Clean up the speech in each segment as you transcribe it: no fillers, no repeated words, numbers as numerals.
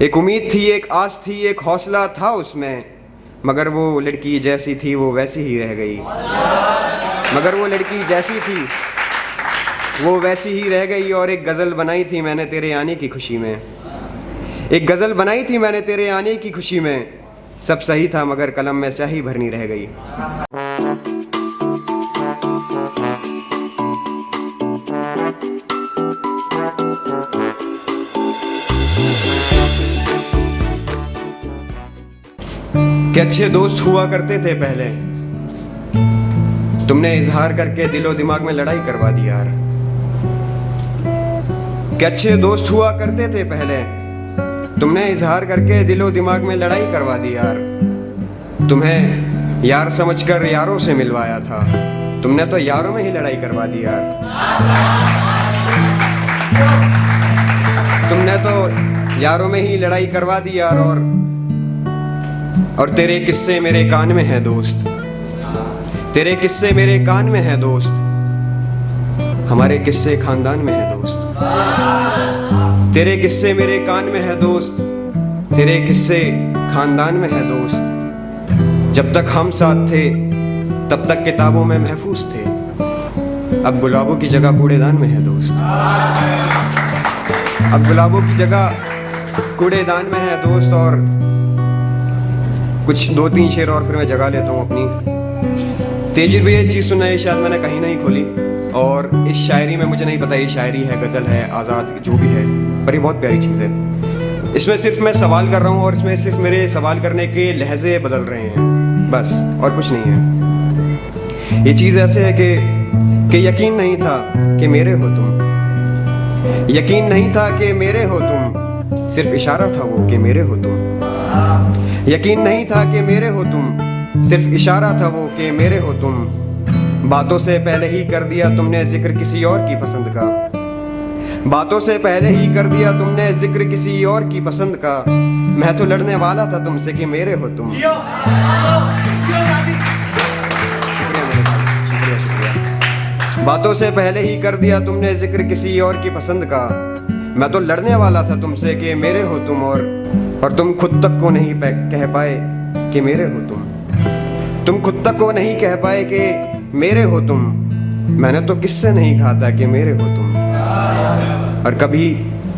एक उम्मीद थी, एक आस थी, एक हौसला था उसमें, मगर वो लड़की जैसी थी वो वैसी ही रह गई। मगर वो लड़की जैसी थी वो वैसी ही रह गई। और एक गज़ल बनाई थी मैंने तेरे आने की खुशी में, एक गज़ल बनाई थी मैंने तेरे आने की खुशी में। सब सही था मगर कलम में स्याही भरनी रह गई। कि अच्छे दोस्त हुआ करते थे पहले, तुमने इजहार करके दिलो दिमाग में लड़ाई करवा दी यार। कि अच्छे दोस्त हुआ करते थे पहले, तुमने इजहार करके दिलो दिमाग में लड़ाई करवा दी यार। तुम्हें यार समझकर यारों से मिलवाया था, तुमने तो यारों में ही लड़ाई करवा दी यार। तुमने तो यारों में ही लड़ाई करवा दी यार। और तेरे किस्से मेरे कान में है दोस्त, तेरे किस्से मेरे कान में है दोस्त, हमारे किस्से खानदान में है दोस्त। तेरे किस्से मेरे कान में है दोस्त, तेरे किस्से खानदान में है दोस्त। जब तक हम साथ थे तब तक किताबों में महफूज थे, अब गुलाबों की जगह कूड़ेदान में है दोस्त। अब गुलाबों की जगह कूड़ेदान में है दोस्त। और कुछ 2-3 शेर और फिर मैं जगा लेता हूँ अपनी। तेजिर भी ये चीज़ सुना है, शायद मैंने कहीं नहीं खोली। और इस शायरी में मुझे नहीं पता ये शायरी है, गज़ल है, आज़ाद जो भी है, पर ये बहुत प्यारी चीज़ है। इसमें सिर्फ मैं सवाल कर रहा हूँ और इसमें सिर्फ मेरे सवाल करने के लहजे बदल रहे हैं, बस, और कुछ नहीं है। ये चीज़ ऐसे है कि यकीन नहीं था कि मेरे हो तुम, यकीन नहीं था कि मेरे हो तुम, सिर्फ इशारा था वो कि मेरे हो तुम। यकीन नहीं था कि मेरे हो तुम, सिर्फ इशारा था वो कि मेरे हो तुम। बातों से पहले ही कर दिया तुमने जिक्र किसी और की पसंद का, बातों से पहले ही कर दिया तुमने जिक्र किसी और की पसंद का। मैं तो लड़ने वाला था तुमसे कि मेरे हो तुम। बातों से पहले ही कर दिया तुमने जिक्र किसी और की पसंद का। मैं तो लड़ने वाला था तुमसे कि मेरे हो तुम। और तुम खुद तक को नहीं कह पाए कि मेरे हो तुम खुद तक को नहीं कह पाए कि मेरे हो तुम। मैंने तो किससे नहीं कहा था कि मेरे हो तुम। और कभी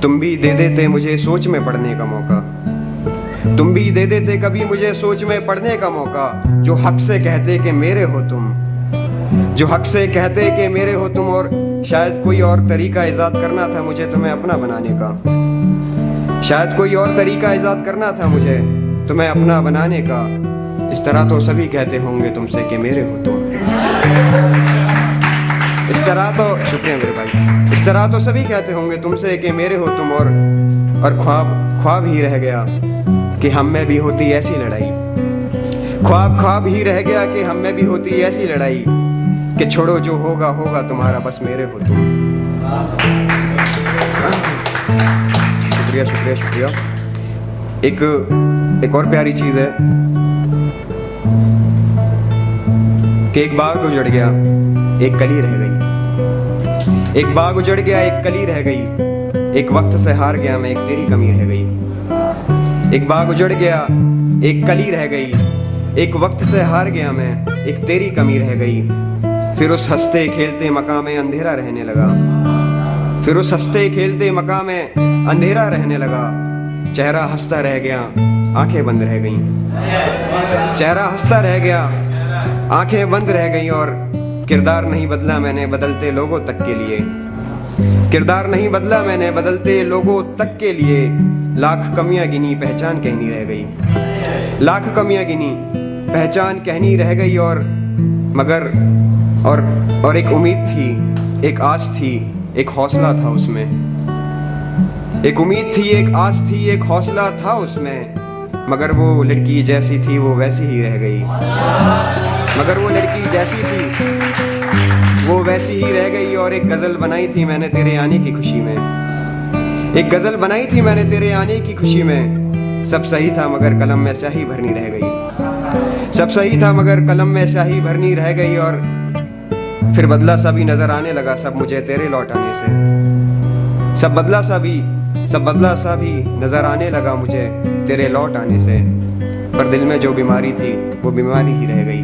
तुम भी दे देते मुझे सोच में पड़ने का मौका, तुम भी दे देते कभी मुझे सोच में पड़ने का मौका। जो हक से कहते कि मेरे हो तुम, जो हक से कहते कि मेरे हो तुम। और शायद कोई और तरीका इजाद करना था मुझे तुम्हें अपना बनाने का, शायद कोई और तरीका इजाद करना था मुझे तुम्हें अपना बनाने का। इस तरह तो सभी कहते होंगे तुमसे कि मेरे हो तुम। इस तरह तो, शुक्रिया मेरे भाई, इस तरह तो सभी कहते होंगे तुमसे कि मेरे हो तुम। और ख्वाब ही रह गया कि हम में भी होती ऐसी लड़ाई, ख्वाब ही रह गया कि हम में भी होती ऐसी लड़ाई। कि छोड़ो जो होगा होगा तुम्हारा, बस मेरे हो तुम। शुक्रिया शुक्रिया शुक्रिया। एक और प्यारी चीज़ है कि एक बाग उजड़ गया एक कली रह गई, एक बाग उजड़ गया एक कली रह गई। एक वक्त से हार गया मैं, एक तेरी कमी रह गई। एक बाग उजड़ गया एक कली रह गई, एक वक्त से हार गया मैं, एक तेरी कमी रह गई। फिर उस हंसते खेलते मकाम में अंधेरा रहने लगा, फिर उस हंसते खेलते मकाम में अंधेरा रहने लगा। चेहरा हंसता रह गया आंखें बंद रह गईं, चेहरा हंसता रह गया आंखें बंद रह गईं। और किरदार नहीं बदला मैंने बदलते लोगों तक के लिए, किरदार नहीं बदला मैंने बदलते लोगों तक के लिए। लाख कमियां गिनी पहचान कहनी रह गई, लाख कमियां गिनी पहचान कहनी रह गई। और एक उम्मीद थी, एक आस थी, एक हौसला था उसमें। एक उम्मीद थी, एक आस थी, एक हौसला था उसमें। मगर वो लड़की जैसी थी वो वैसी ही रह गई, मगर वो लड़की जैसी थी वो वैसी ही रह गई। और एक गज़ल बनाई थी मैंने तेरे आने की खुशी में, एक गज़ल बनाई थी मैंने तेरे आने की खुशी में। सब सही था मगर कलम में स्याही भरनी रह गई, सब सही था मगर कलम में स्याही भरनी रह गई। और फिर बदला सा भी नजर आने लगा सब मुझे तेरे लौट आने से, सब बदला सा भी सब बदला सा भी नजर आने लगा मुझे तेरे लौट आने से। पर दिल में जो बीमारी थी वो बीमारी ही रह गई।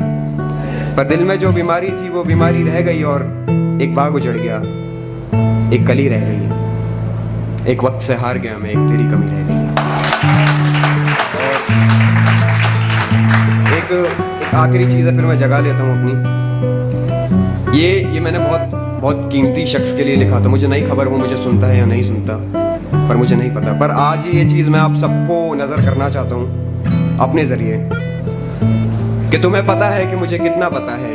पर दिल में जो बीमारी थी वो बीमारी रह गई और एक बाग उजड़ गया, एक कली रह गई। एक वक्त से हार गया मैं, एक तेरी कमी रह गई। एक आखिरी चीज़ है, फिर मैं जगा लेता हूँ अपनी। ये मैंने बहुत कीमती शख्स के लिए लिखा था। मुझे नहीं खबर वो मुझे सुनता है या नहीं सुनता, पर मुझे नहीं पता। पर आज ये चीज़ मैं आप सबको नज़र करना चाहता हूँ अपने ज़रिए, कि तुम्हें पता है कि मुझे कितना पता है।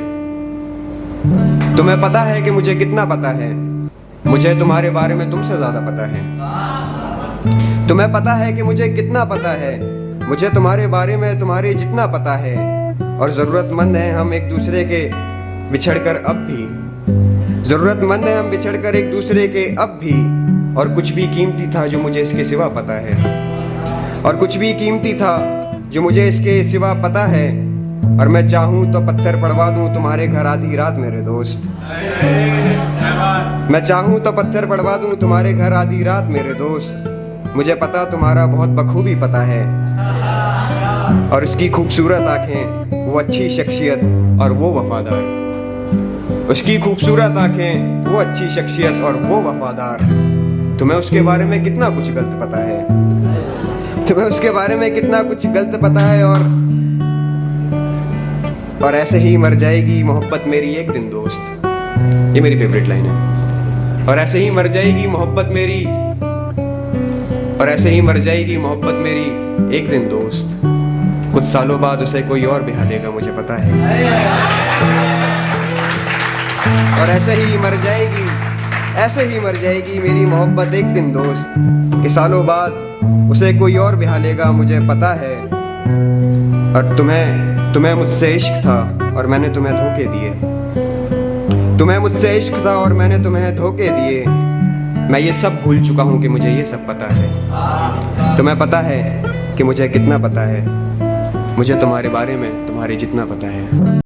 तुम्हें पता है कि मुझे कितना पता है। मुझे तुम्हारे बारे में तुमसे ज़्यादा पता है। तुम्हें पता है कि मुझे कितना पता है। मुझे तुम्हारे बारे में तुम्हारे जितना पता है। और ज़रूरतमंद हैं हम एक दूसरे के बिछड़कर अब भी। ज़रूरतमंद हैं हम बिछड़कर एक दूसरे के अब भी। और कुछ भी कीमती था जो मुझे इसके सिवा पता है। और कुछ भी कीमती था जो मुझे इसके सिवा पता है। और मैं चाहूँ तो पत्थर पड़वा दूँ तुम्हारे घर आधी रात मेरे दोस्त। मैं चाहूँ तो पत्थर पड़वा दूँ तुम्हारे घर आधी रात मेरे दोस्त। मुझे पता तुम्हारा बहुत बखूबी पता है। और उसकी खूबसूरत आंखें, वो अच्छी शख्सियत और वो वफादार। उसकी खूबसूरत आंखें, वो अच्छी शख्सियत और वो वफादार। तुम्हें उसके बारे में कितना कुछ गलत पता है। तुम्हें उसके बारे में कितना कुछ गलत पता है। और ऐसे ही मर जाएगी मोहब्बत मेरी एक दिन दोस्त। ये मेरी फेवरेट लाइन है। और ऐसे ही मर जाएगी मोहब्बत मेरी। और ऐसे ही मर जाएगी मोहब्बत मेरी एक दिन दोस्त। कुछ सालों बाद उसे कोई और बिहा लेगा मुझे पता है। और ऐसे ही मर जाएगी मेरी मोहब्बत एक दिन दोस्त। कि सालों बाद उसे कोई और बिहा लेगा मुझे पता है। और तुम्हें मुझसे इश्क था और मैंने तुम्हें धोखे दिए। तुम्हें मुझसे इश्क था और मैंने तुम्हें धोखे दिए। मैं ये सब भूल चुका हूँ कि मुझे ये सब पता है। तुम्हें पता है कि मुझे कितना पता है। मुझे तुम्हारे बारे में तुम्हारे जितना पता है।